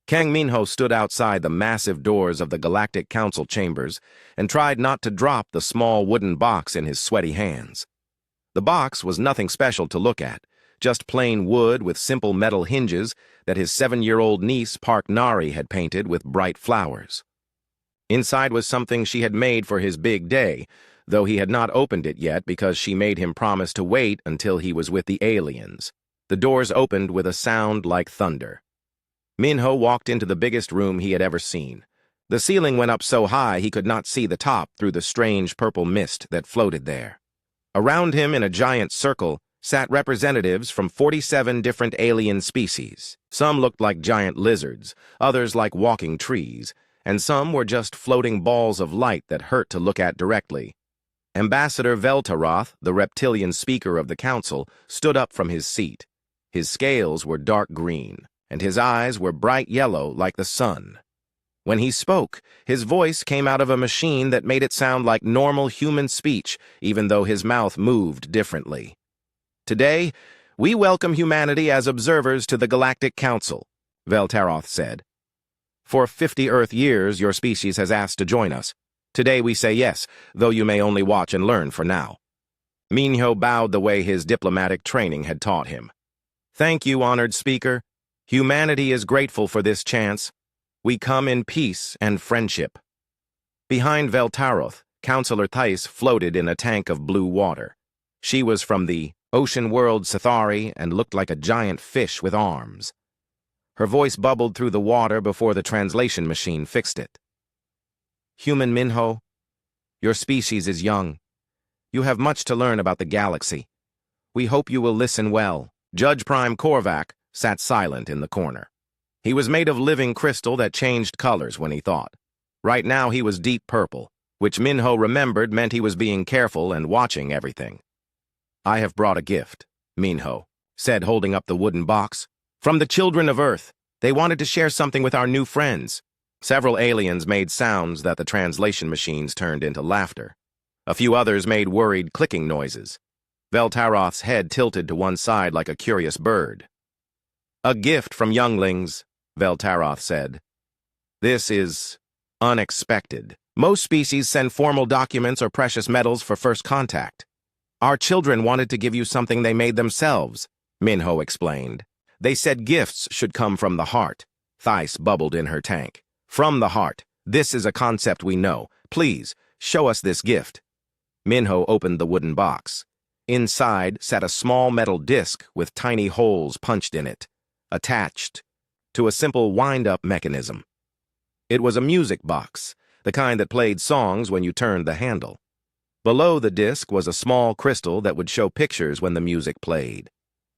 Kang Minho stood outside the massive doors of the Galactic Council chambers and tried not to drop the small wooden box in his sweaty hands. The box was nothing special to look at, just plain wood with simple metal hinges that his 7-year-old niece Park Nari had painted with bright flowers. Inside was something she had made for his big day, though he had not opened it yet because she made him promise to wait until he was with the aliens. The doors opened with a sound like thunder. Minho walked into the biggest room he had ever seen. The ceiling went up so high he could not see the top through the strange purple mist that floated there. Around him in a giant circle sat representatives from 47 different alien species. Some looked like giant lizards, others like walking trees, and some were just floating balls of light that hurt to look at directly. Ambassador Veltaroth, the reptilian speaker of the council, stood up from his seat. His scales were dark green, and his eyes were bright yellow like the sun. When he spoke, his voice came out of a machine that made it sound like normal human speech, even though his mouth moved differently. "Today, we welcome humanity as observers to the Galactic Council," Veltaroth said. "For 50 Earth years, your species has asked to join us. Today we say yes, though you may only watch and learn for now." Minho bowed the way his diplomatic training had taught him. "Thank you, honored speaker. Humanity is grateful for this chance. We come in peace and friendship." Behind Veltaroth, Counselor Thais floated in a tank of blue water. She was from the ocean world Sithari and looked like a giant fish with arms. Her voice bubbled through the water before the translation machine fixed it. "Human Minho, your species is young. You have much to learn about the galaxy. We hope you will listen well." Judge Prime Korvac sat silent in the corner. He was made of living crystal that changed colors when he thought. Right now he was deep purple, which Minho remembered meant he was being careful and watching everything. "I have brought a gift," Minho said, holding up the wooden box. "From the children of Earth. They wanted to share something with our new friends." Several aliens made sounds that the translation machines turned into laughter. A few others made worried clicking noises. Veltaroth's head tilted to one side like a curious bird. "A gift from younglings," Veltaroth said. "This is unexpected. Most species send formal documents or precious metals for first contact. Our children wanted to give you something they made themselves," Minho explained. "They said gifts should come from the heart." Thais bubbled in her tank. "From the heart. This is a concept we know. Please, show us this gift." Minho opened the wooden box. Inside sat a small metal disc with tiny holes punched in it, attached to a simple wind-up mechanism. It was a music box, the kind that played songs when you turned the handle. Below the disc was a small crystal that would show pictures when the music played.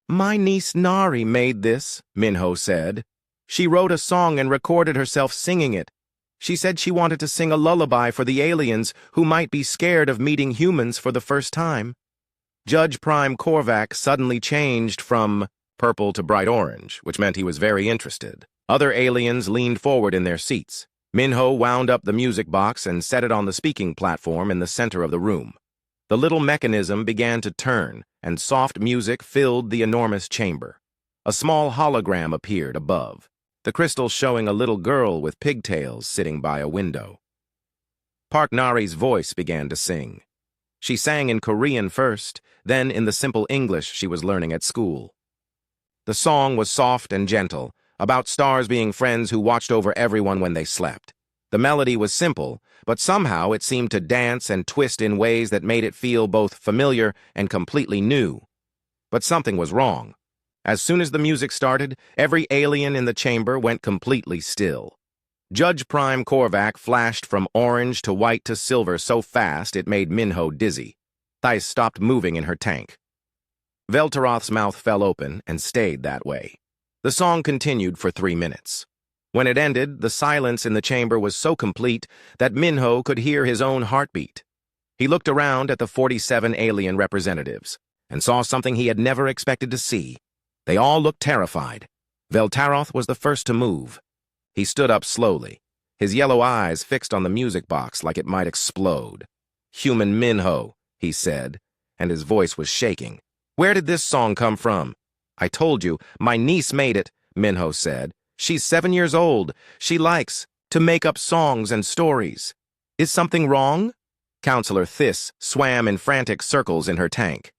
"My niece Nari made this," Minho said. "She wrote a song and recorded herself singing it. She said she wanted to sing a lullaby for the aliens who might be scared of meeting humans for the first time." Judge Prime Korvac suddenly changed from purple to bright orange, which meant he was very interested. Other aliens leaned forward in their seats. Minho wound up the music box and set it on the speaking platform in the center of the room. The little mechanism began to turn, and soft music filled the enormous chamber. A small hologram appeared above, the crystal showing a little girl with pigtails sitting by a window. Park Nari's voice began to sing. She sang in Korean first, then in the simple English she was learning at school. The song was soft and gentle, about stars being friends who watched over everyone when they slept. The melody was simple, but somehow it seemed to dance and twist in ways that made it feel both familiar and completely new. But something was wrong. As soon as the music started, every alien in the chamber went completely still. Judge Prime Korvac flashed from orange to white to silver so fast it made Minho dizzy. Thais stopped moving in her tank. Veltaroth's mouth fell open and stayed that way. The song continued for 3 minutes. When it ended, the silence in the chamber was so complete that Minho could hear his own heartbeat. He looked around at the 47 alien representatives and saw something he had never expected to see. They all looked terrified. Veltaroth was the first to move. He stood up slowly, his yellow eyes fixed on the music box like it might explode. "Human Minho," he said, and his voice was shaking. "Where did this song come from?" "I told you, my niece made it," Minho said. She's 7 years old. She likes to make up songs and stories. Is something wrong? Counselor Thys swam in frantic circles in her tank.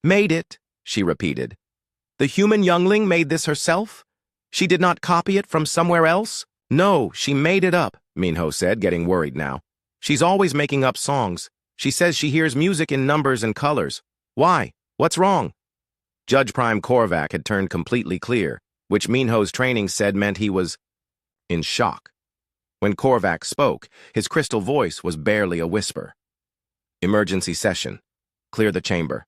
Made it, she repeated. The human youngling made this herself? She did not copy it from somewhere else? No, she made it up, Minho said, getting worried now. She's always making up songs. She says she hears music in numbers and colors. Why? What's wrong? Judge Prime Korvac had turned completely clear, which Minho's training said meant he was in shock. When Korvac spoke, his crystal voice was barely a whisper. Emergency session. Clear the chamber.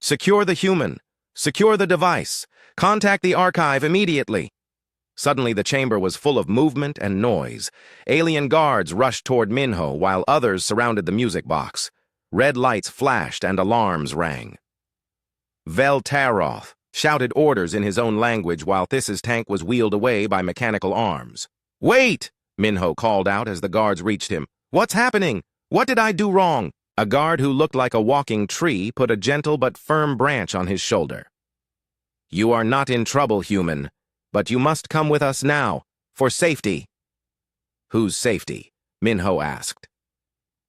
Secure the human. Secure the device. Contact the archive immediately. Suddenly the chamber was full of movement and noise. Alien guards rushed toward Minho while others surrounded the music box. Red lights flashed and alarms rang. Vel Taroth shouted orders in his own language while Thys's tank was wheeled away by mechanical arms. Wait! Minho called out as the guards reached him. What's happening? What did I do wrong? A guard who looked like a walking tree put a gentle but firm branch on his shoulder. You are not in trouble, human, but you must come with us now, for safety. Whose safety? Minho asked.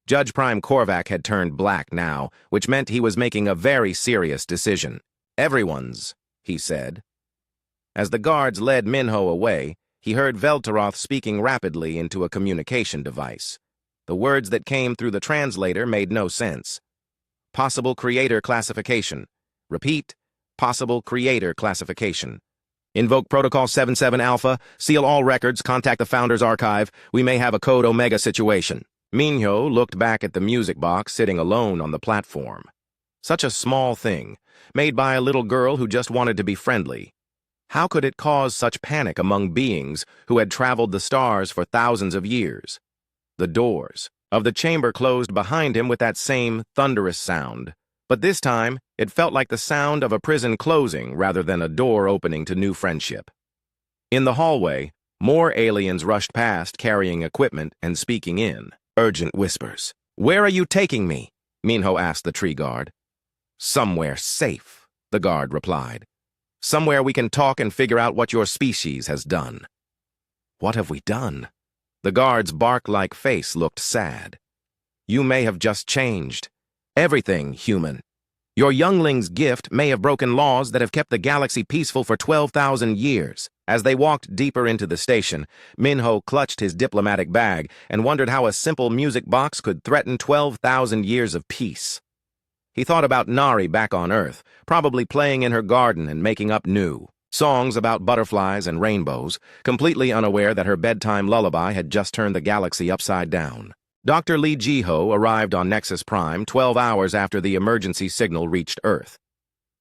Judge Prime Korvac had turned black now, which meant he was making a very serious decision. Everyone's, he said. As the guards led Minho away, he heard Veltaroth speaking rapidly into a communication device. The words that came through the translator made no sense. Possible creator classification. Repeat, possible creator classification. Invoke Protocol 77 Alpha, seal all records, contact the Founders Archive. We may have a Code Omega situation. Minho looked back at the music box sitting alone on the platform. Such a small thing, made by a little girl who just wanted to be friendly. How could it cause such panic among beings who had traveled the stars for thousands of years? The doors of the chamber closed behind him with that same thunderous sound, but this time it felt like the sound of a prison closing rather than a door opening to new friendship. In the hallway, more aliens rushed past carrying equipment and speaking in urgent whispers. Where are you taking me? Minho asked the tree guard. Somewhere safe, the guard replied. Somewhere we can talk and figure out what your species has done. What have we done? The guard's bark-like face looked sad. You may have just changed. Everything, human. Your youngling's gift may have broken laws that have kept the galaxy peaceful for 12,000 years. As they walked deeper into the station, Minho clutched his diplomatic bag and wondered how a simple music box could threaten 12,000 years of peace. He thought about Nari back on Earth, probably playing in her garden and making up new songs about butterflies and rainbows, completely unaware that her bedtime lullaby had just turned the galaxy upside down. Dr. Lee Jiho arrived on Nexus Prime 12 hours after the emergency signal reached Earth.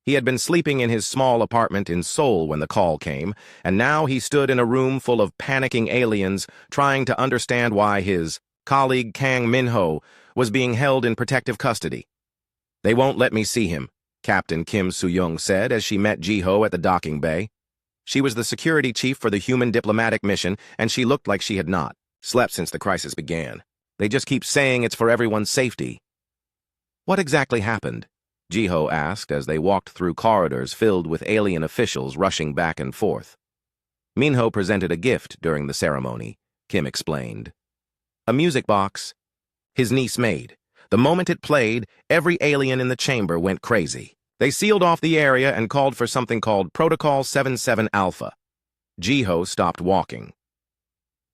He had been sleeping in his small apartment in Seoul when the call came, and now he stood in a room full of panicking aliens trying to understand why his colleague Kang Minho was being held in protective custody. They won't let me see him, Captain Kim Soo-young said as she met Jiho at the docking bay. She was the security chief for the human diplomatic mission, and she looked like she had not slept since the crisis began. They just keep saying it's for everyone's safety. What exactly happened? Jiho asked as they walked through corridors filled with alien officials rushing back and forth. Minho presented a gift during the ceremony, Kim explained. A music box his niece made. The moment it played, every alien in the chamber went crazy. They sealed off the area and called for something called Protocol 77 Alpha. Jiho stopped walking.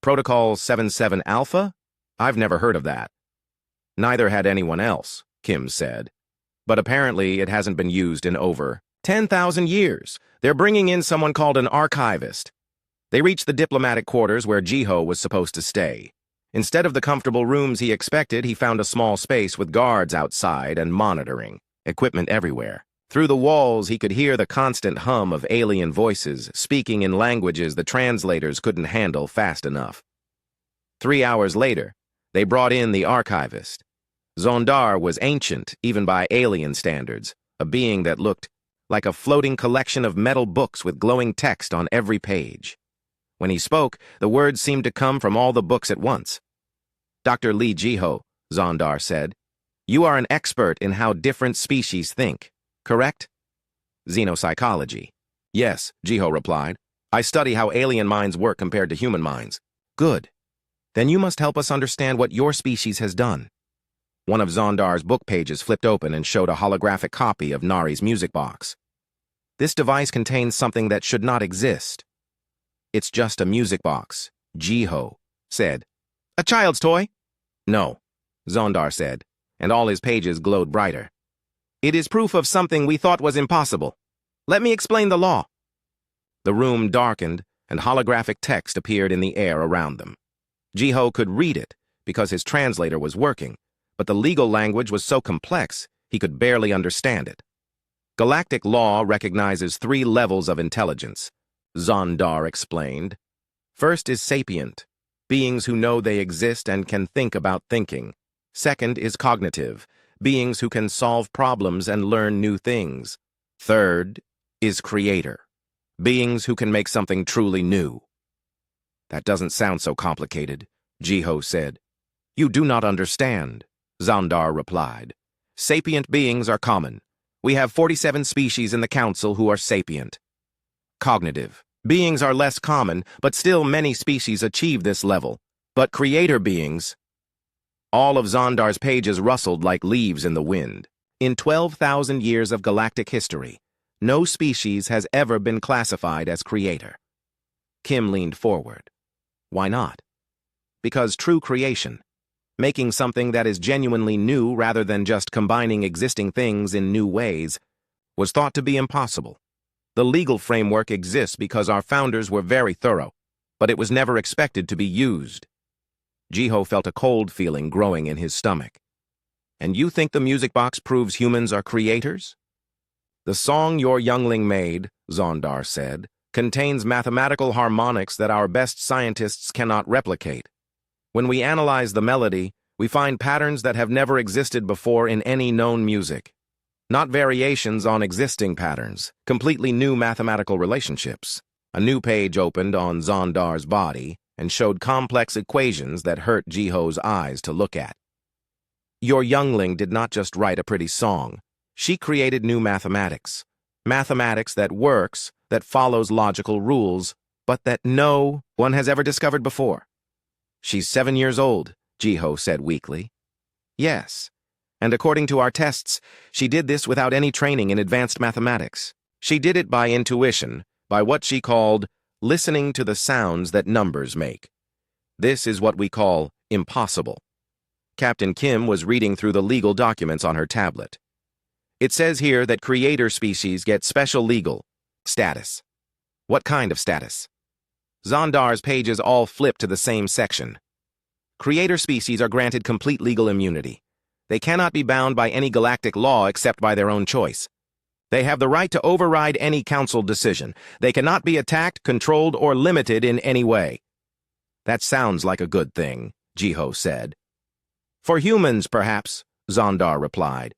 Protocol 77 Alpha? I've never heard of that. Neither had anyone else, Kim said. But apparently it hasn't been used in over 10,000 years. They're bringing in someone called an archivist. They reached the diplomatic quarters where Jiho was supposed to stay. Instead of the comfortable rooms he expected, he found a small space with guards outside and monitoring, equipment everywhere. Through the walls, he could hear the constant hum of alien voices, speaking in languages the translators couldn't handle fast enough. 3 hours later, they brought in the archivist. Zondar was ancient, even by alien standards, a being that looked like a floating collection of metal books with glowing text on every page. When he spoke, the words seemed to come from all the books at once. Dr. Lee Jiho, Zondar said, you are an expert in how different species think, correct? Xenopsychology. Yes, Jiho replied. I study how alien minds work compared to human minds. Good. Then you must help us understand what your species has done. One of Zondar's book pages flipped open and showed a holographic copy of Nari's music box. This device contains something that should not exist. It's just a music box, Jiho said. A child's toy? No, Zondar said, and all his pages glowed brighter. It is proof of something we thought was impossible. Let me explain the law. The room darkened, and holographic text appeared in the air around them. Jiho could read it because his translator was working, but the legal language was so complex he could barely understand it. Galactic law recognizes 3 levels of intelligence, Zondar explained. First is sapient, beings who know they exist and can think about thinking. Second is cognitive, beings who can solve problems and learn new things. Third is creator, beings who can make something truly new. That doesn't sound so complicated, Jiho said. You do not understand, Zondar replied. Sapient beings are common. We have 47 species in the Council who are sapient. Cognitive beings are less common, but still many species achieve this level. But creator beings... All of Zondar's pages rustled like leaves in the wind. In 12,000 years of galactic history, no species has ever been classified as creator. Kim leaned forward. Why not? Because true creation, making something that is genuinely new rather than just combining existing things in new ways, was thought to be impossible. The legal framework exists because our founders were very thorough, but it was never expected to be used. Jiho felt a cold feeling growing in his stomach. And you think the music box proves humans are creators? The song your youngling made, Zondar said, contains mathematical harmonics that our best scientists cannot replicate. When we analyze the melody, we find patterns that have never existed before in any known music. Not variations on existing patterns, completely new mathematical relationships. A new page opened on Zondar's body and showed complex equations that hurt Jiho's eyes to look at. Your youngling did not just write a pretty song. She created new mathematics. Mathematics that works, that follows logical rules, but that no one has ever discovered before. She's 7 years old, Jiho said weakly. Yes, and according to our tests, she did this without any training in advanced mathematics. She did it by intuition, by what she called listening to the sounds that numbers make. This is what we call impossible. Captain Kim was reading through the legal documents on her tablet. It says here that creator species get special legal status. What kind of status? Zondar's pages all flip to the same section. Creator species are granted complete legal immunity. They cannot be bound by any galactic law except by their own choice. They have the right to override any council decision. They cannot be attacked, controlled, or limited in any way. That sounds like a good thing, Jiho said. For humans, perhaps, Zondar replied.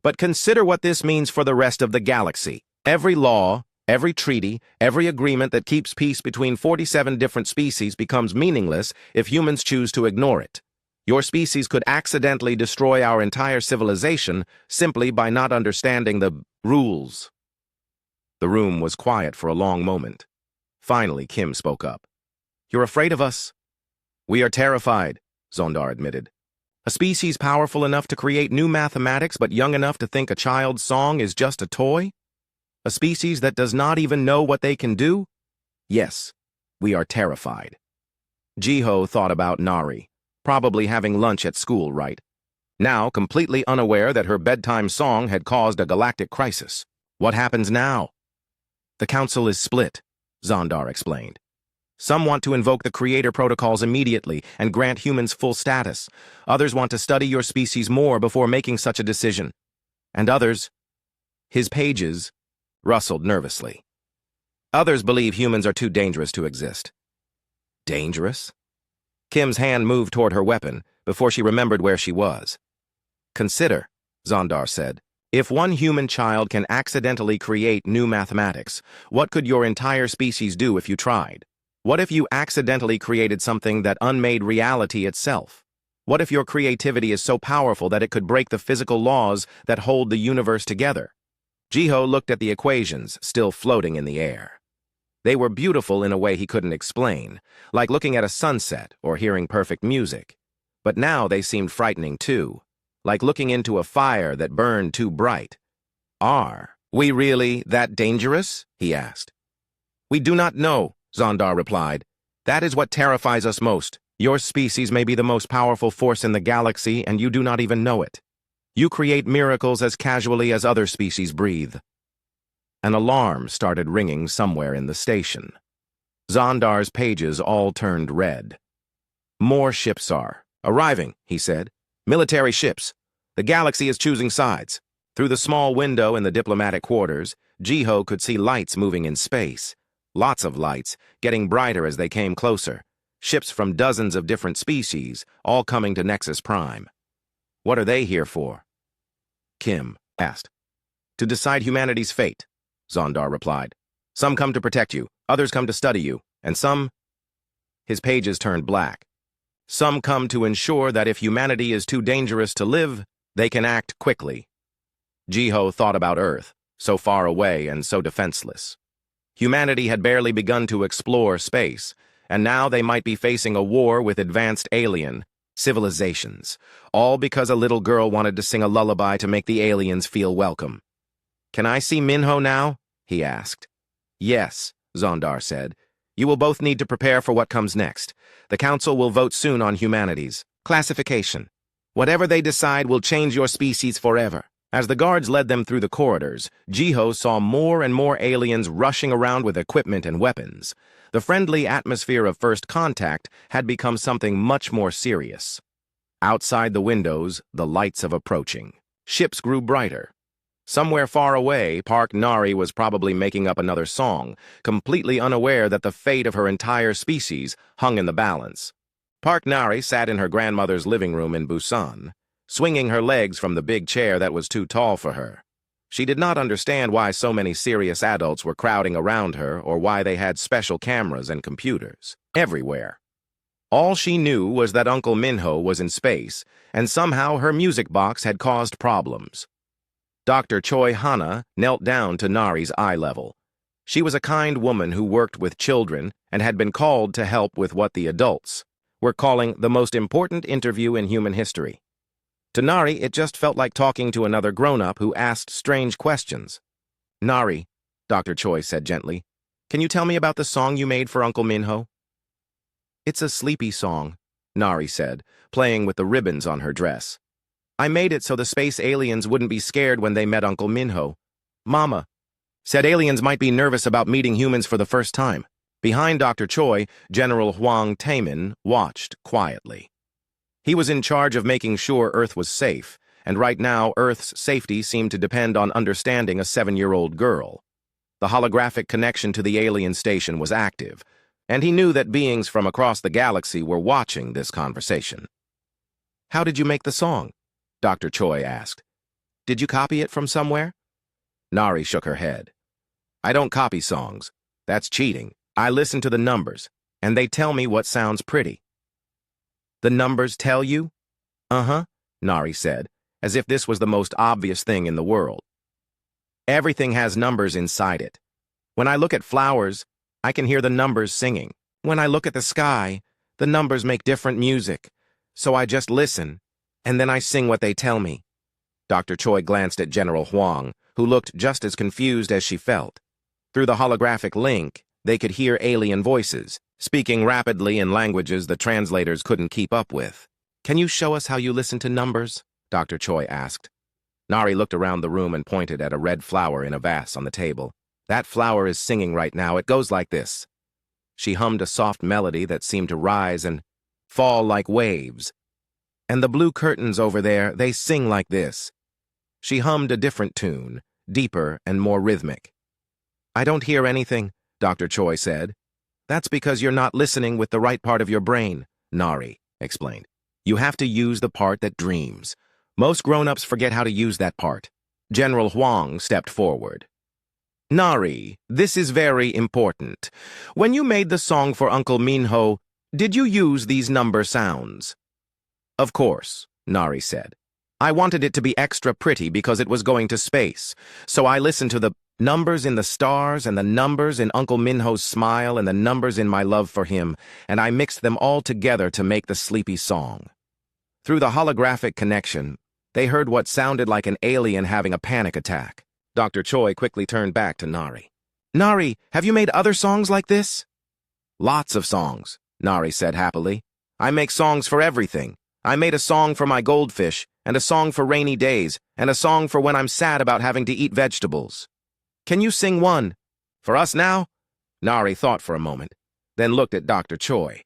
But consider what this means for the rest of the galaxy. Every law, every treaty, every agreement that keeps peace between 47 different species becomes meaningless if humans choose to ignore it. Your species could accidentally destroy our entire civilization simply by not understanding the rules. The room was quiet for a long moment. Finally, Kim spoke up. You're afraid of us? We are terrified, Zondar admitted. A species powerful enough to create new mathematics but young enough to think a child's song is just a toy? A species that does not even know what they can do? Yes, we are terrified. Jiho thought about Nari, probably having lunch at school, right? Now completely unaware that her bedtime song had caused a galactic crisis. What happens now? The council is split, Zondar explained. Some want to invoke the creator protocols immediately and grant humans full status. Others want to study your species more before making such a decision. And others... His pages rustled nervously. Others believe humans are too dangerous to exist. Dangerous? Kim's hand moved toward her weapon before she remembered where she was. Consider, Zondar said, if one human child can accidentally create new mathematics, what could your entire species do if you tried? What if you accidentally created something that unmade reality itself? What if your creativity is so powerful that it could break the physical laws that hold the universe together? Jiho looked at the equations still floating in the air. They were beautiful in a way he couldn't explain, like looking at a sunset or hearing perfect music. But now they seemed frightening too, like looking into a fire that burned too bright. "Are we really that dangerous?" he asked. "We do not know," Zondar replied. "That is what terrifies us most. Your species may be the most powerful force in the galaxy, and you do not even know it. You create miracles as casually as other species breathe." An alarm started ringing somewhere in the station. Zondar's pages all turned red. "More ships are arriving," he said. "Military ships. The galaxy is choosing sides." Through the small window in the diplomatic quarters, Jiho could see lights moving in space. Lots of lights, getting brighter as they came closer. Ships from dozens of different species, all coming to Nexus Prime. "What are they here for?" Kim asked. "To decide humanity's fate," Zondar replied. "Some come to protect you, others come to study you, and some—" His pages turned black. "Some come to ensure that if humanity is too dangerous to live, they can act quickly." Jiho thought about Earth, so far away and so defenseless. Humanity had barely begun to explore space, and now they might be facing a war with advanced alien civilizations, all because a little girl wanted to sing a lullaby to make the aliens feel welcome. "Can I see Minho now?" he asked. "Yes," Zondar said. "You will both need to prepare for what comes next. The Council will vote soon on humanity's classification. Whatever they decide will change your species forever." As the guards led them through the corridors, Jiho saw more and more aliens rushing around with equipment and weapons. The friendly atmosphere of first contact had become something much more serious. Outside the windows, the lights of approaching. Ships grew brighter. Somewhere far away, Park Nari was probably making up another song, completely unaware that the fate of her entire species hung in the balance. Park Nari sat in her grandmother's living room in Busan, swinging her legs from the big chair that was too tall for her. She did not understand why so many serious adults were crowding around her or why they had special cameras and computers everywhere. All she knew was that Uncle Minho was in space, and somehow her music box had caused problems. Dr. Choi Hana knelt down to Nari's eye level. She was a kind woman who worked with children and had been called to help with what the adults were calling the most important interview in human history. To Nari, it just felt like talking to another grown-up who asked strange questions. "Nari," Dr. Choi said gently, "can you tell me about the song you made for Uncle Minho?" "It's a sleepy song," Nari said, playing with the ribbons on her dress. "I made it so the space aliens wouldn't be scared when they met Uncle Minho. Mama said aliens might be nervous about meeting humans for the first time." Behind Dr. Choi, General Huang Taemin watched quietly. He was in charge of making sure Earth was safe, and right now Earth's safety seemed to depend on understanding a 7-year-old girl. The holographic connection to the alien station was active, and he knew that beings from across the galaxy were watching this conversation. "How did you make the song?" Dr. Choi asked. "Did you copy it from somewhere?" Nari shook her head. "I don't copy songs. That's cheating. I listen to the numbers, and they tell me what sounds pretty." "The numbers tell you?" "Uh-huh," Nari said, as if this was the most obvious thing in the world. "Everything has numbers inside it. When I look at flowers, I can hear the numbers singing. When I look at the sky, the numbers make different music. So I just listen, and then I sing what they tell me." Dr. Choi glanced at General Huang, who looked just as confused as she felt. Through the holographic link, they could hear alien voices, speaking rapidly in languages the translators couldn't keep up with. "Can you show us how you listen to numbers?" Dr. Choi asked. Nari looked around the room and pointed at a red flower in a vase on the table. "That flower is singing right now. It goes like this." She hummed a soft melody that seemed to rise and fall like waves. "And the blue curtains over there, they sing like this." She hummed a different tune, deeper and more rhythmic. "I don't hear anything," Dr. Choi said. "That's because you're not listening with the right part of your brain," Nari explained. "You have to use the part that dreams. Most grown-ups forget how to use that part." General Huang stepped forward. "Nari, this is very important. When you made the song for Uncle Minho, did you use these number sounds?" "Of course," Nari said. "I wanted it to be extra pretty because it was going to space, so I listened to the—" Numbers in the stars and the numbers in Uncle Minho's smile and the numbers in my love for him, and I mixed them all together to make the sleepy song. Through the holographic connection, they heard what sounded like an alien having a panic attack. Dr. Choi quickly turned back to Nari. Nari, have you made other songs like this? Lots of songs, Nari said happily. I make songs for everything. I made a song for my goldfish, and a song for rainy days, and a song for when I'm sad about having to eat vegetables. Can you sing one? For us now? Nari thought for a moment, then looked at Dr. Choi.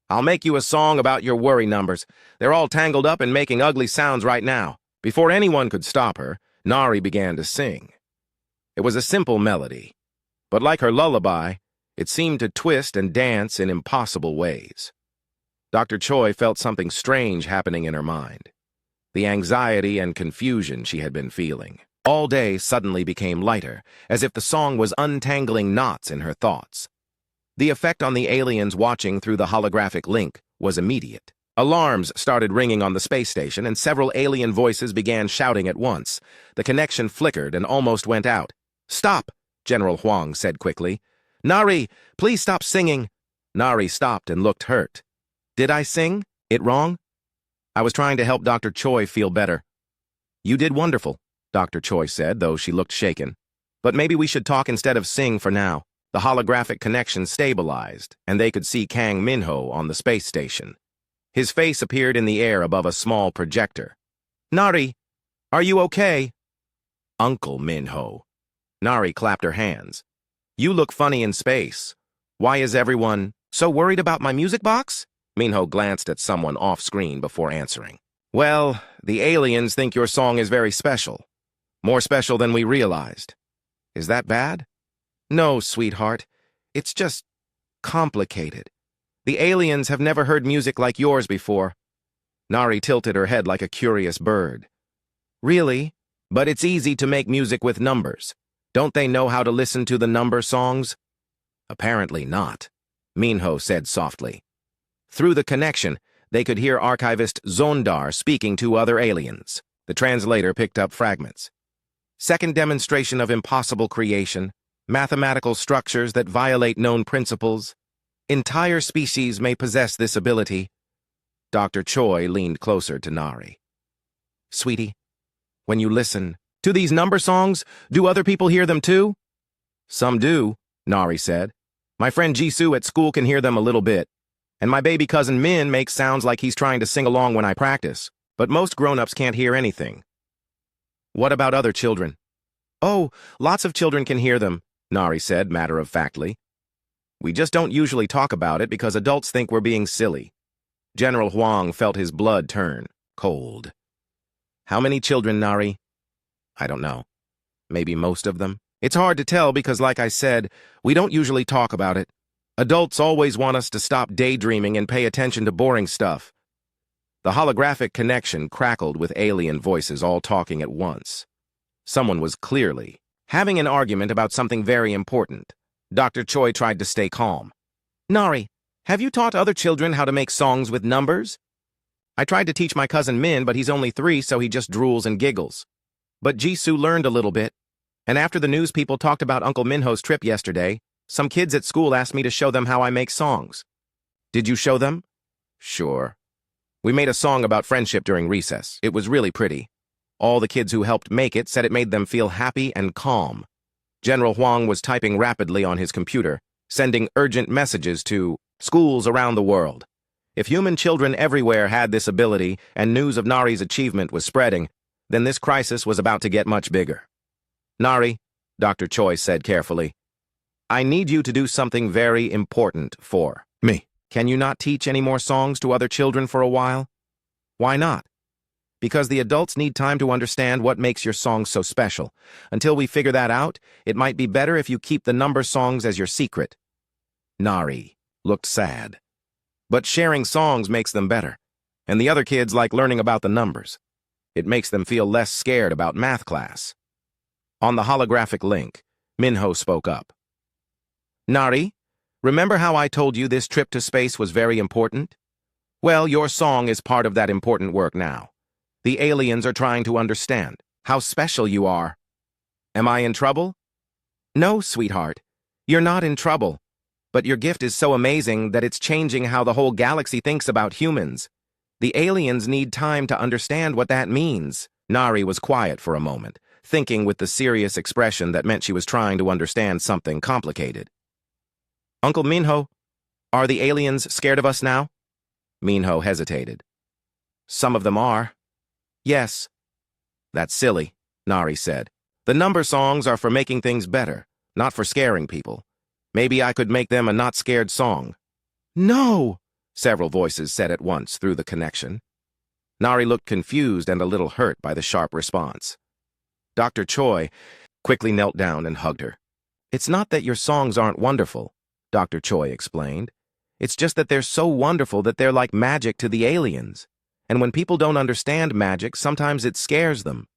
I'll make you a song about your worry numbers. They're all tangled up and making ugly sounds right now. Before anyone could stop her, Nari began to sing. It was a simple melody, but like her lullaby, it seemed to twist and dance in impossible ways. Dr. Choi felt something strange happening in her mind. The anxiety and confusion she had been feeling all day suddenly became lighter, as if the song was untangling knots in her thoughts. The effect on the aliens watching through the holographic link was immediate. Alarms started ringing on the space station, and several alien voices began shouting at once. The connection flickered and almost went out. "Stop," General Huang said quickly. "Nari, please stop singing." Nari stopped and looked hurt. "Did I sing it wrong?" "I was trying to help Dr. Choi feel better." "You did wonderful," Dr. Choi said, though she looked shaken. "But maybe we should talk instead of sing for now." The holographic connection stabilized, and they could see Kang Minho on the space station. His face appeared in the air above a small projector. "Nari, are you okay?" "Uncle Minho." Nari clapped her hands. "You look funny in space. Why is everyone so worried about my music box?" Minho glanced at someone off-screen before answering. "Well, the aliens think your song is very special. More special than we realized. Is that bad?" "No, sweetheart. It's just complicated. The aliens have never heard music like yours before." Nari tilted her head like a curious bird. "Really? But it's easy to make music with numbers. Don't they know how to listen to the number songs?" "Apparently not," Minho said softly. Through the connection, they could hear archivist Zondar speaking to other aliens. The translator picked up fragments. "Second demonstration of impossible creation, mathematical structures that violate known principles. Entire species may possess this ability." Dr. Choi leaned closer to Nari. "Sweetie, when you listen to these number songs, do other people hear them too?" "Some do," Nari said. "My friend Jisoo at school can hear them a little bit. And my baby cousin Min makes sounds like he's trying to sing along when I practice. But most grown-ups can't hear anything." "What about other children?" "Oh, lots of children can hear them," Nari said matter-of-factly. "We just don't usually talk about it because adults think we're being silly." General Huang felt his blood turn cold. "How many children, Nari?" "I don't know. Maybe most of them. It's hard to tell because, like I said, we don't usually talk about it. Adults always want us to stop daydreaming and pay attention to boring stuff." The holographic connection crackled with alien voices all talking at once. Someone was clearly having an argument about something very important. Dr. Choi tried to stay calm. "Nari, have you taught other children how to make songs with numbers?" "I tried to teach my cousin Min, but he's only 3, so he just drools and giggles. But Jisoo learned a little bit. And after the news people talked about Uncle Minho's trip yesterday, some kids at school asked me to show them how I make songs." "Did you show them?" "Sure. We made a song about friendship during recess. It was really pretty. All the kids who helped make it said it made them feel happy and calm." General Huang was typing rapidly on his computer, sending urgent messages to schools around the world. If human children everywhere had this ability and news of Nari's achievement was spreading, then this crisis was about to get much bigger. "Nari," Dr. Choi said carefully, "I need you to do something very important for me. Can you not teach any more songs to other children for a while?" "Why not?" "Because the adults need time to understand what makes your songs so special. Until we figure that out, it might be better if you keep the number songs as your secret." Nari looked sad. "But sharing songs makes them better. And the other kids like learning about the numbers. It makes them feel less scared about math class." On the holographic link, Minho spoke up. "Nari, remember how I told you this trip to space was very important? Well, your song is part of that important work now. The aliens are trying to understand how special you are." "Am I in trouble?" No, sweetheart. You're not in trouble. But your gift is so amazing that it's changing how the whole galaxy thinks about humans. The aliens need time to understand what that means. Nari was quiet for a moment, thinking with the serious expression that meant she was trying to understand something complicated. Uncle Minho, are the aliens scared of us now? Minho hesitated. Some of them are. Yes. That's silly, Nari said. The number songs are for making things better, not for scaring people. Maybe I could make them a not scared song. No! Several voices said at once through the connection. Nari looked confused and a little hurt by the sharp response. Dr. Choi quickly knelt down and hugged her. It's not that your songs aren't wonderful, Dr. Choi explained. It's just that they're so wonderful that they're like magic to the aliens. And when people don't understand magic, sometimes it scares them.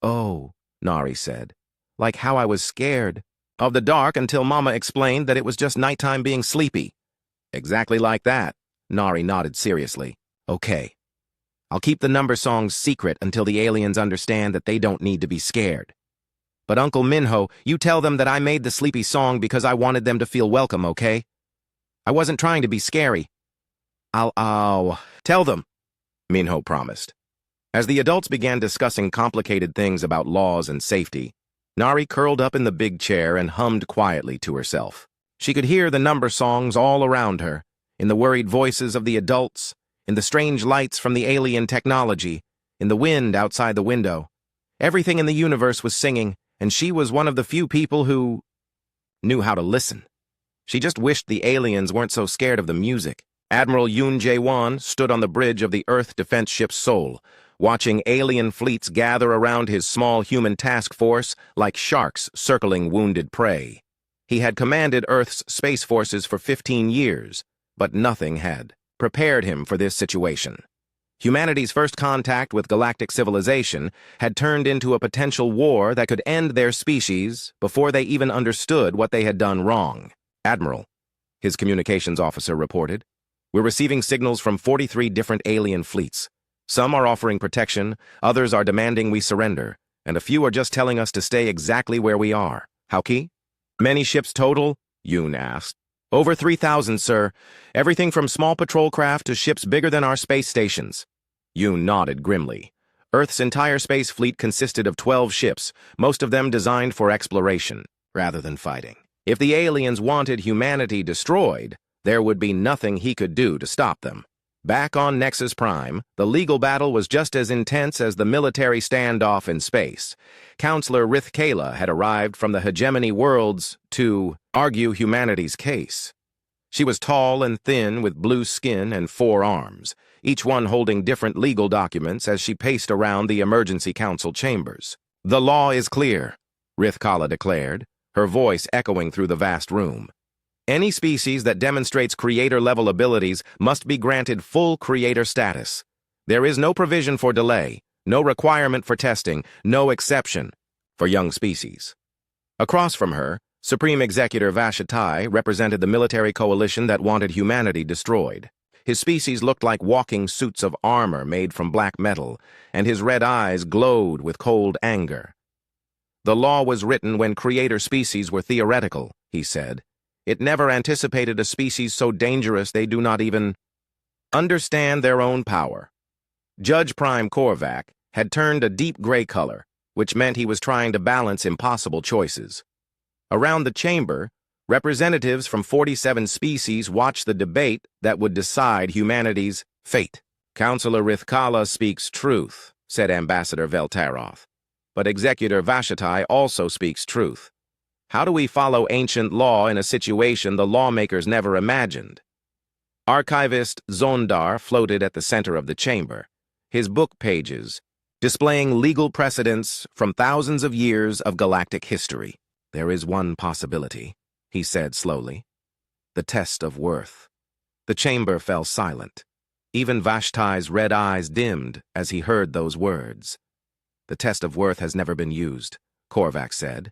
Oh, Nari said. Like how I was scared of the dark until Mama explained that it was just nighttime being sleepy. Exactly like that, Nari nodded seriously. Okay. I'll keep the number songs secret until the aliens understand that they don't need to be scared. But Uncle Minho, you tell them that I made the sleepy song because I wanted them to feel welcome, okay? I wasn't trying to be scary. I'll tell them, Minho promised. As the adults began discussing complicated things about laws and safety, Nari curled up in the big chair and hummed quietly to herself. She could hear the number songs all around her, in the worried voices of the adults, in the strange lights from the alien technology, in the wind outside the window. Everything in the universe was singing, and she was one of the few people who knew how to listen. She just wished the aliens weren't so scared of the music. Admiral Yoon Jae-won stood on the bridge of the Earth defense ship Seoul, watching alien fleets gather around his small human task force like sharks circling wounded prey. He had commanded Earth's space forces for 15 years, but nothing had prepared him for this situation. Humanity's first contact with galactic civilization had turned into a potential war that could end their species before they even understood what they had done wrong. Admiral, his communications officer reported, we're receiving signals from 43 different alien fleets. Some are offering protection, others are demanding we surrender, and a few are just telling us to stay exactly where we are. How key? Many ships total? Yoon asked. Over 3,000, sir. Everything from small patrol craft to ships bigger than our space stations. Yoon nodded grimly. Earth's entire space fleet consisted of 12 ships, most of them designed for exploration, rather than fighting. If the aliens wanted humanity destroyed, there would be nothing he could do to stop them. Back on Nexus Prime, the legal battle was just as intense as the military standoff in space. Counselor Rith Kayla had arrived from the hegemony worlds to argue humanity's case. She was tall and thin with blue skin and 4 arms, each one holding different legal documents as she paced around the emergency council chambers. The law is clear, Rith Kayla declared, her voice echoing through the vast room. Any species that demonstrates creator-level abilities must be granted full creator status. There is no provision for delay, no requirement for testing, no exception for young species. Across from her, Supreme Executor Vashatai represented the military coalition that wanted humanity destroyed. His species looked like walking suits of armor made from black metal, and his red eyes glowed with cold anger. The law was written when creator species were theoretical, he said. It never anticipated a species so dangerous they do not even understand their own power. Judge Prime Korvac had turned a deep gray color, which meant he was trying to balance impossible choices. Around the chamber, representatives from 47 species watched the debate that would decide humanity's fate. Counselor Rith Kayla speaks truth, said Ambassador Veltaroth. But Executor Vashatai also speaks truth. How do we follow ancient law in a situation the lawmakers never imagined? Archivist Zondar floated at the center of the chamber, his book pages displaying legal precedents from thousands of years of galactic history. There is one possibility, he said slowly. The test of worth. The chamber fell silent. Even Vashtai's red eyes dimmed as he heard those words. The test of worth has never been used, Korvac said,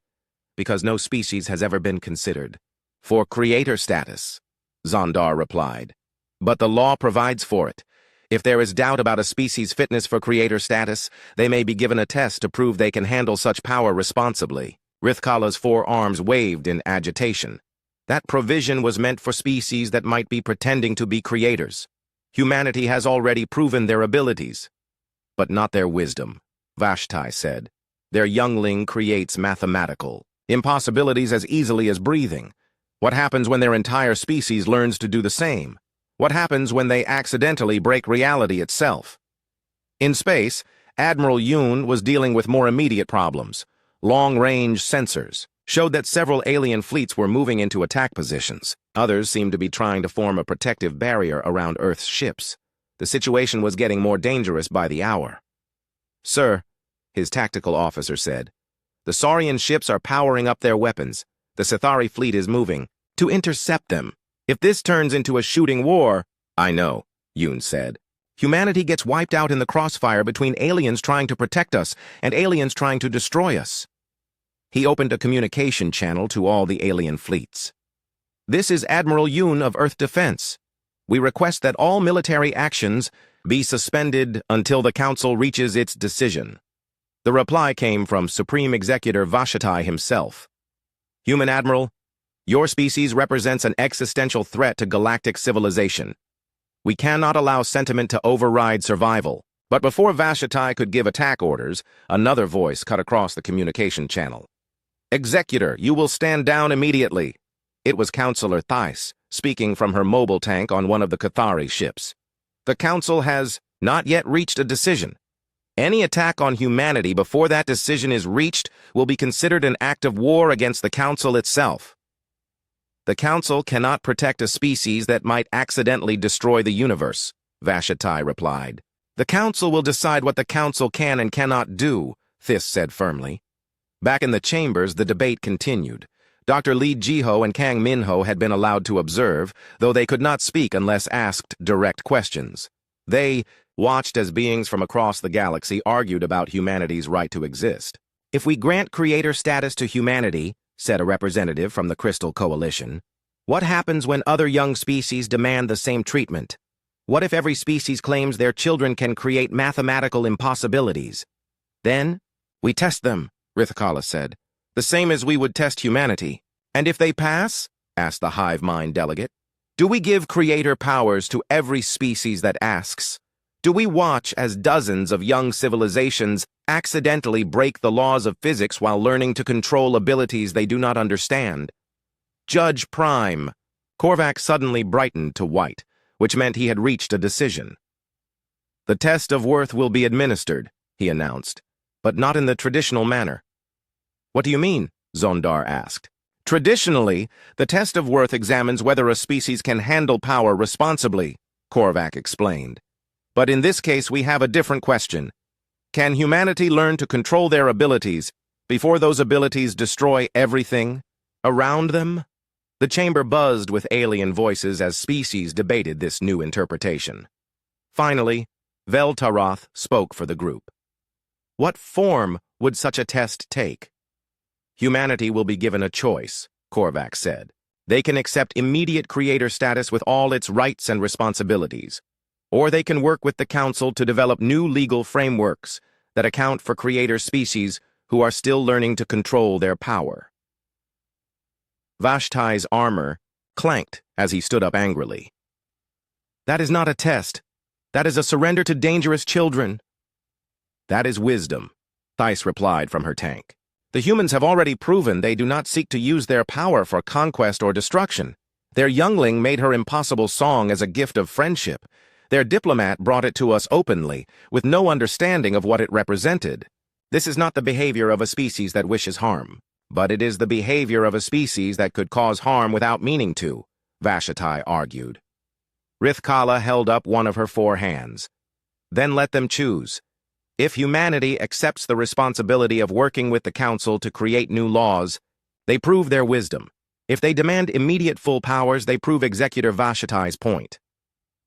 because no species has ever been considered for creator status, Zondar replied. But the law provides for it. If there is doubt about a species' fitness for creator status, they may be given a test to prove they can handle such power responsibly. Rithkala's four arms waved in agitation. That provision was meant for species that might be pretending to be creators. Humanity has already proven their abilities, but not their wisdom, Vashti said. Their youngling creates mathematical impossibilities as easily as breathing. What happens when their entire species learns to do the same? What happens when they accidentally break reality itself? In space, Admiral Yoon was dealing with more immediate problems. Long-range sensors showed that several alien fleets were moving into attack positions. Others seemed to be trying to form a protective barrier around Earth's ships. The situation was getting more dangerous by the hour. "Sir," his tactical officer said, "the Saurian ships are powering up their weapons. The Sithari fleet is moving to intercept them. If this turns into a shooting war—" "I know," Yoon said. "Humanity gets wiped out in the crossfire between aliens trying to protect us and aliens trying to destroy us." He opened a communication channel to all the alien fleets. "This is Admiral Yoon of Earth Defense. We request that all military actions be suspended until the Council reaches its decision." The reply came from Supreme Executor Vashti himself. "Human Admiral, your species represents an existential threat to galactic civilization. We cannot allow sentiment to override survival." But before Vashti could give attack orders, another voice cut across the communication channel. "Executor, you will stand down immediately." It was Counselor Thais, speaking from her mobile tank on one of the Cathari ships. "The Council has not yet reached a decision. Any attack on humanity before that decision is reached will be considered an act of war against the Council itself. The Council cannot protect a species that might accidentally destroy the universe," Vashti replied. "The Council will decide what the Council can and cannot do," This said firmly. Back in the chambers, the debate continued. Dr. Lee Jiho and Kang Minho had been allowed to observe, though they could not speak unless asked direct questions. They watched as beings from across the galaxy argued about humanity's right to exist. "If we grant creator status to humanity," said a representative from the Crystal Coalition, "what happens when other young species demand the same treatment? What if every species claims their children can create mathematical impossibilities? Then, we test them," Rithkala said, "the same as we would test humanity." "And if they pass?" asked the hive mind delegate. "Do we give creator powers to every species that asks? Do we watch as dozens of young civilizations accidentally break the laws of physics while learning to control abilities they do not understand?" "Judge Prime." Korvac suddenly brightened to white, which meant he had reached a decision. "The test of worth will be administered," he announced, "but not in the traditional manner." "What do you mean?" Zondar asked. "Traditionally, the test of worth examines whether a species can handle power responsibly," Korvac explained. "But in this case, we have a different question. Can humanity learn to control their abilities before those abilities destroy everything around them?" The chamber buzzed with alien voices as species debated this new interpretation. Finally, Vel Taroth spoke for the group. "What form would such a test take?" "Humanity will be given a choice," Korvac said. "They can accept immediate creator status with all its rights and responsibilities, or they can work with the Council to develop new legal frameworks that account for creator species who are still learning to control their power." Vashti's armor clanked as he stood up angrily. "That is not a test. That is a surrender to dangerous children." "That is wisdom," Thais replied from her tank. "The humans have already proven they do not seek to use their power for conquest or destruction. Their youngling made her impossible song as a gift of friendship. Their diplomat brought it to us openly, with no understanding of what it represented. This is not the behavior of a species that wishes harm, but it is the behavior of a species that could cause harm without meaning to," Vashti argued. Rithkala held up one of her four hands. "Then let them choose. If humanity accepts the responsibility of working with the Council to create new laws, they prove their wisdom. If they demand immediate full powers, they prove Executor Vashti's point."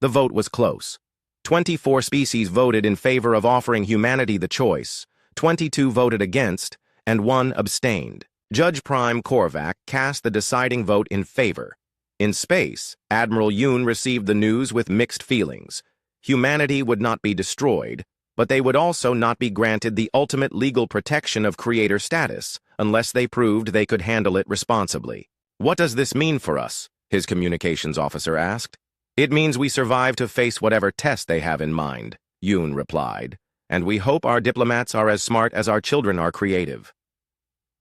The vote was close. 24 species voted in favor of offering humanity the choice, 22 voted against, and 1 abstained. Judge Prime Korvac cast the deciding vote in favor. In space, Admiral Yoon received the news with mixed feelings. Humanity would not be destroyed, but they would also not be granted the ultimate legal protection of creator status, unless they proved they could handle it responsibly. "What does this mean for us?" his communications officer asked. "It means we survive to face whatever test they have in mind," Yoon replied, "and we hope our diplomats are as smart as our children are creative."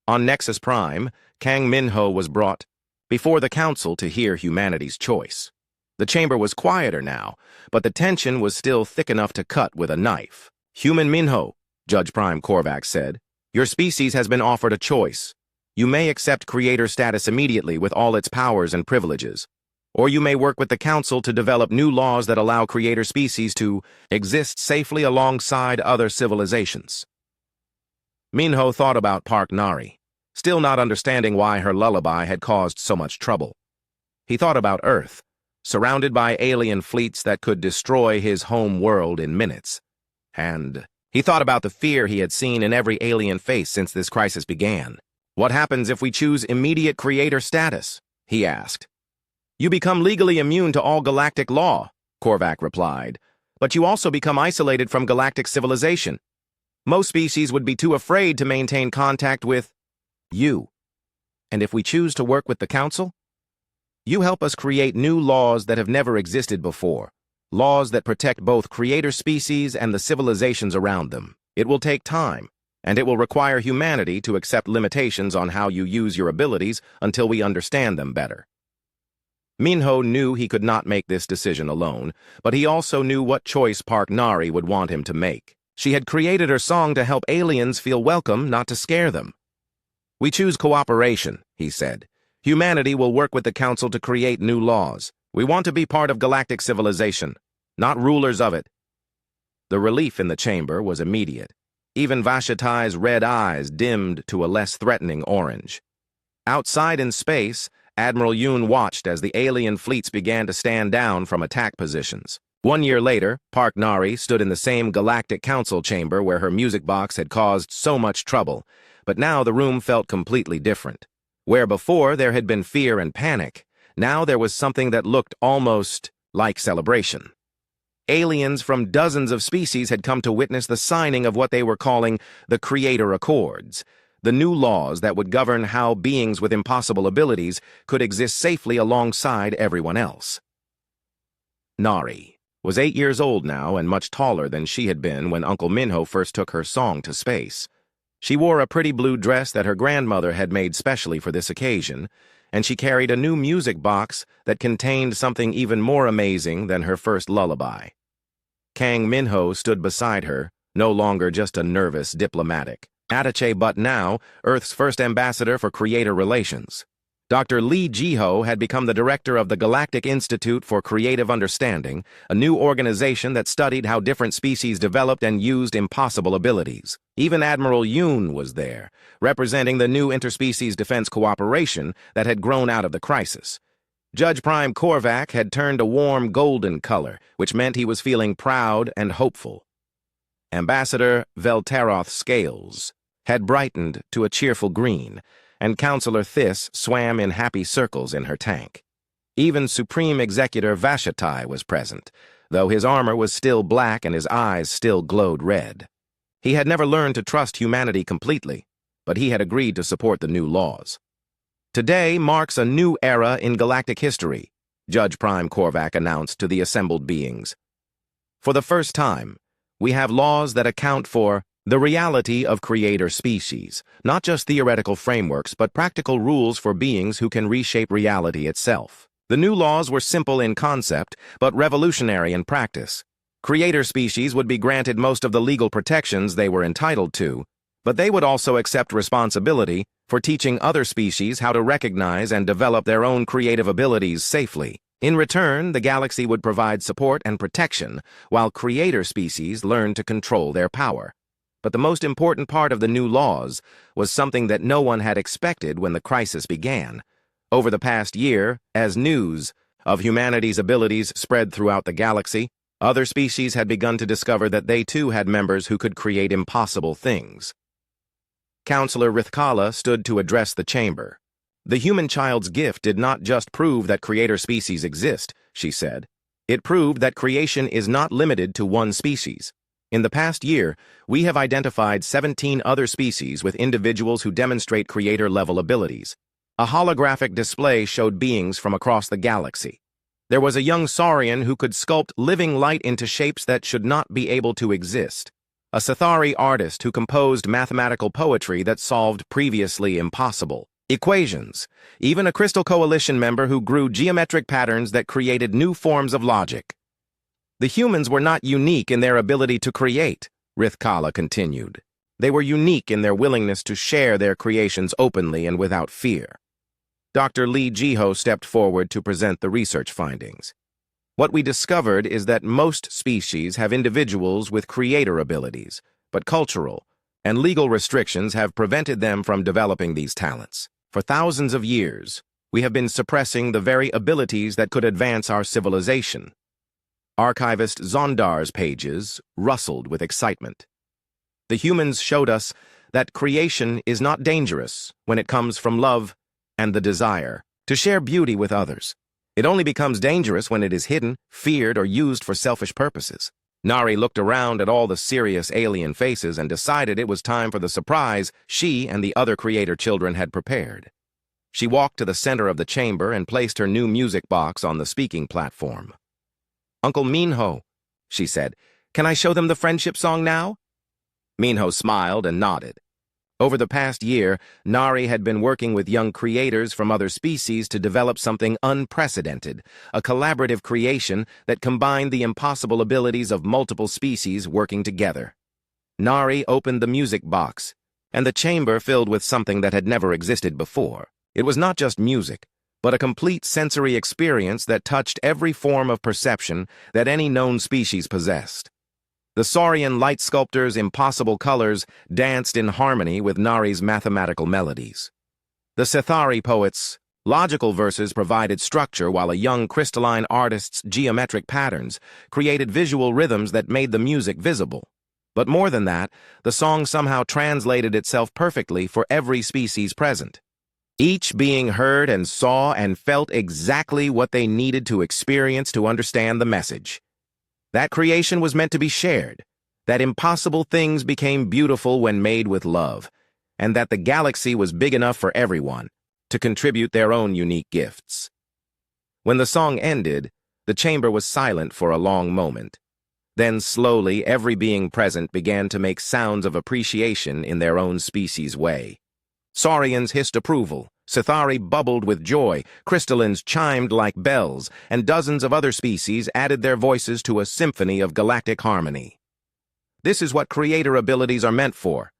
On Nexus Prime, Kang Min-ho was brought before the council to hear humanity's choice. The chamber was quieter now, but the tension was still thick enough to cut with a knife. "Human Min-ho," Judge Prime Korvac said, "your species has been offered a choice. You may accept creator status immediately with all its powers and privileges, or you may work with the council to develop new laws that allow creator species to exist safely alongside other civilizations." Minho thought about Park Nari, still not understanding why her lullaby had caused so much trouble. He thought about Earth, surrounded by alien fleets that could destroy his home world in minutes. And he thought about the fear he had seen in every alien face since this crisis began. "What happens if we choose immediate creator status?" he asked. "You become legally immune to all galactic law," Korvac replied, "but you also become isolated from galactic civilization. Most species would be too afraid to maintain contact with you. And if we choose to work with the council, you help us create new laws that have never existed before, laws that protect both creator species and the civilizations around them. It will take time, and it will require humanity to accept limitations on how you use your abilities until we understand them better." Minho knew he could not make this decision alone, but he also knew what choice Park Nari would want him to make. She had created her song to help aliens feel welcome, not to scare them. "We choose cooperation," he said. "Humanity will work with the council to create new laws. We want to be part of galactic civilization, not rulers of it." The relief in the chamber was immediate. Even Vashatai's red eyes dimmed to a less threatening orange. Outside in space, Admiral Yoon watched as the alien fleets began to stand down from attack positions. 1 year later, Park Nari stood in the same Galactic Council chamber where her music box had caused so much trouble, but now the room felt completely different. Where before there had been fear and panic, now there was something that looked almost like celebration. Aliens from dozens of species had come to witness the signing of what they were calling the Creator Accords, the new laws that would govern how beings with impossible abilities could exist safely alongside everyone else. Nari was 8 years old now and much taller than she had been when Uncle Minho first took her song to space. She wore a pretty blue dress that her grandmother had made specially for this occasion, and she carried a new music box that contained something even more amazing than her first lullaby. Kang Minho stood beside her, no longer just a nervous diplomatic attaché but now Earth's first ambassador for creator relations. Dr. Lee Jiho had become the director of the Galactic Institute for Creative Understanding, a new organization that studied how different species developed and used impossible abilities. Even Admiral Yoon was there, representing the new interspecies defense cooperation that had grown out of the crisis. Judge Prime Korvac had turned a warm golden color, which meant he was feeling proud and hopeful. Ambassador Velteroth Scales had brightened to a cheerful green, and Counselor Thys swam in happy circles in her tank. Even Supreme Executor Vashatai was present, though his armor was still black and his eyes still glowed red. He had never learned to trust humanity completely, but he had agreed to support the new laws. "Today marks a new era in galactic history," Judge Prime Korvac announced to the assembled beings. "For the first time, we have laws that account for the reality of creator species, not just theoretical frameworks, but practical rules for beings who can reshape reality itself." The new laws were simple in concept, but revolutionary in practice. Creator species would be granted most of the legal protections they were entitled to, but they would also accept responsibility for teaching other species how to recognize and develop their own creative abilities safely. In return, the galaxy would provide support and protection, while creator species learned to control their power. But the most important part of the new laws was something that no one had expected when the crisis began. Over the past year, as news of humanity's abilities spread throughout the galaxy, other species had begun to discover that they too had members who could create impossible things. Counselor Rithkala stood to address the chamber. "The human child's gift did not just prove that creator species exist," she said. "It proved that creation is not limited to one species. In the past year, we have identified 17 other species with individuals who demonstrate creator-level abilities. A holographic display showed beings from across the galaxy. There was a young saurian who could sculpt living light into shapes that should not be able to exist. A Sithari artist who composed mathematical poetry that solved previously impossible equations. Even a Crystal Coalition member who grew geometric patterns that created new forms of logic. The humans were not unique in their ability to create, Rithkala continued. They were unique in their willingness to share their creations openly and without fear. Dr. Lee Jiho stepped forward to present the research findings. What we discovered is that most species have individuals with creator abilities, but cultural and legal restrictions have prevented them from developing these talents. For thousands of years, we have been suppressing the very abilities that could advance our civilization. Archivist Zondar's pages rustled with excitement. The humans showed us that creation is not dangerous when it comes from love and the desire to share beauty with others. It only becomes dangerous when it is hidden, feared, or used for selfish purposes. Nari looked around at all the serious alien faces and decided it was time for the surprise she and the other creator children had prepared. She walked to the center of the chamber and placed her new music box on the speaking platform. "Uncle Minho," she said, "can I show them the friendship song now?" Minho smiled and nodded. Over the past year, Nari had been working with young creators from other species to develop something unprecedented, a collaborative creation that combined the impossible abilities of multiple species working together. Nari opened the music box, and the chamber filled with something that had never existed before. It was not just music, but a complete sensory experience that touched every form of perception that any known species possessed. The Saurian light sculptor's impossible colors danced in harmony with Nari's mathematical melodies. The Sithari poet's logical verses provided structure, while a young crystalline artist's geometric patterns created visual rhythms that made the music visible. But more than that, the song somehow translated itself perfectly for every species present. Each being heard and saw and felt exactly what they needed to experience to understand the message. That creation was meant to be shared, that impossible things became beautiful when made with love, and that the galaxy was big enough for everyone to contribute their own unique gifts. When the song ended, the chamber was silent for a long moment. Then slowly, every being present began to make sounds of appreciation in their own species' way. Saurians hissed approval, Sithari bubbled with joy, crystallines chimed like bells, and dozens of other species added their voices to a symphony of galactic harmony. "This is what creator abilities are meant for,"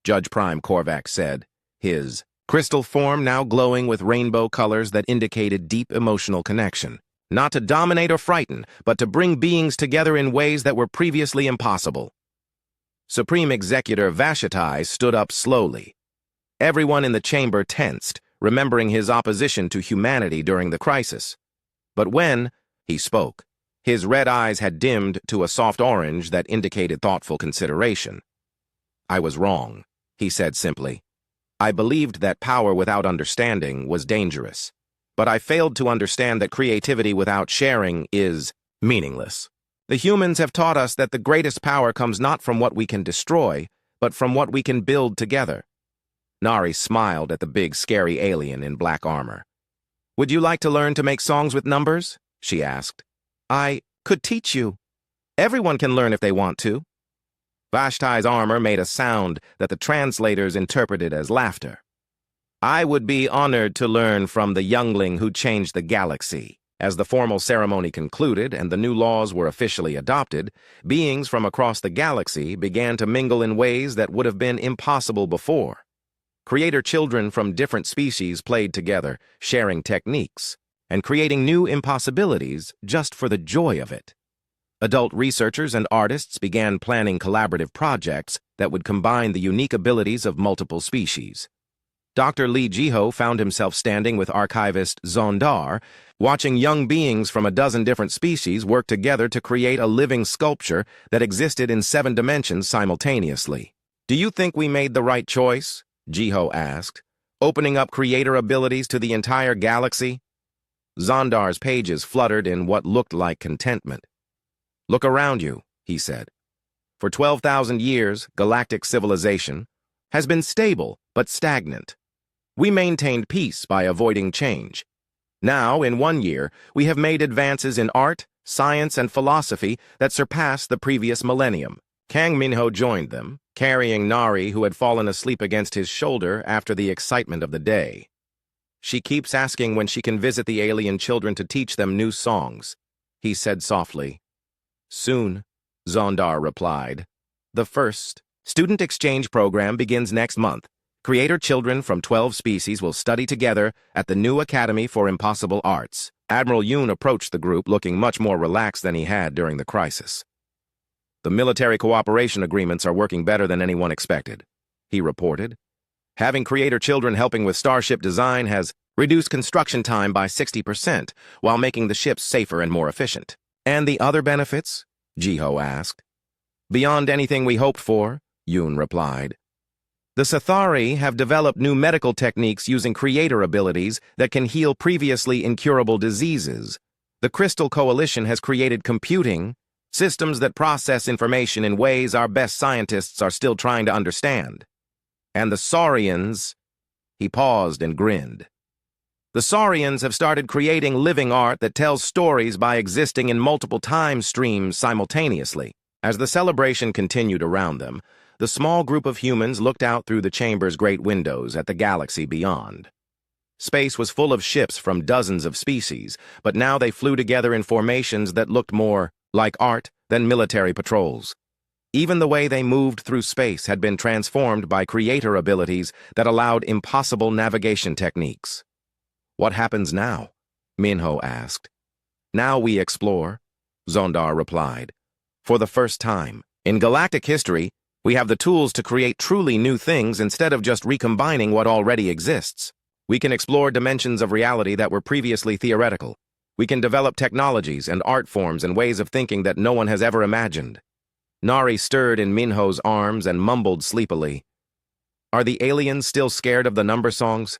Judge Prime Korvac said, his crystal form now glowing with rainbow colors that indicated deep emotional connection. "Not to dominate or frighten, but to bring beings together in ways that were previously impossible." Supreme Executor Vashatai stood up slowly. Everyone in the chamber tensed, remembering his opposition to humanity during the crisis. But when he spoke, his red eyes had dimmed to a soft orange that indicated thoughtful consideration. "I was wrong," he said simply. "I believed that power without understanding was dangerous, but I failed to understand that creativity without sharing is meaningless. The humans have taught us that the greatest power comes not from what we can destroy, but from what we can build together." Nari smiled at the big, scary alien in black armor. "Would you like to learn to make songs with numbers?" she asked. "I could teach you. Everyone can learn if they want to." Vashtai's armor made a sound that the translators interpreted as laughter. "I would be honored to learn from the youngling who changed the galaxy." As the formal ceremony concluded and the new laws were officially adopted, beings from across the galaxy began to mingle in ways that would have been impossible before. Creator children from different species played together, sharing techniques, and creating new impossibilities just for the joy of it. Adult researchers and artists began planning collaborative projects that would combine the unique abilities of multiple species. Dr. Lee Jiho found himself standing with archivist Zondar, watching young beings from a dozen different species work together to create a living sculpture that existed in 7 dimensions simultaneously. "Do you think we made the right choice?" Jiho asked, "opening up creator abilities to the entire galaxy?" Zondar's pages fluttered in what looked like contentment. "Look around you," he said. For 12,000 years, galactic civilization has been stable but stagnant. We maintained peace by avoiding change. Now, in 1 year, we have made advances in art, science, and philosophy that surpass the previous millennium. Kang Minho joined them, carrying Nari, who had fallen asleep against his shoulder after the excitement of the day. She keeps asking when she can visit the alien children to teach them new songs, he said softly. Soon, Zondar replied. The first student exchange program begins next month. Creator children from 12 species will study together at the new Academy for Impossible Arts. Admiral Yoon approached the group looking much more relaxed than he had during the crisis. The military cooperation agreements are working better than anyone expected, he reported. Having creator children helping with starship design has reduced construction time by 60% while making the ships safer and more efficient. And the other benefits? Jiho asked. Beyond anything we hoped for, Yoon replied. The Sathari have developed new medical techniques using creator abilities that can heal previously incurable diseases. The Crystal Coalition has created computing systems that process information in ways our best scientists are still trying to understand. And the Saurians, he paused and grinned. The Saurians have started creating living art that tells stories by existing in multiple time streams simultaneously. As the celebration continued around them, the small group of humans looked out through the chamber's great windows at the galaxy beyond. Space was full of ships from dozens of species, but now they flew together in formations that looked more like art than military patrols. Even the way they moved through space had been transformed by creator abilities that allowed impossible navigation techniques. What happens now? Minho asked. Now we explore, Zondar replied. For the first time in galactic history, we have the tools to create truly new things instead of just recombining what already exists. We can explore dimensions of reality that were previously theoretical. We can develop technologies and art forms and ways of thinking that no one has ever imagined. Nari stirred in Minho's arms and mumbled sleepily. Are the aliens still scared of the number songs?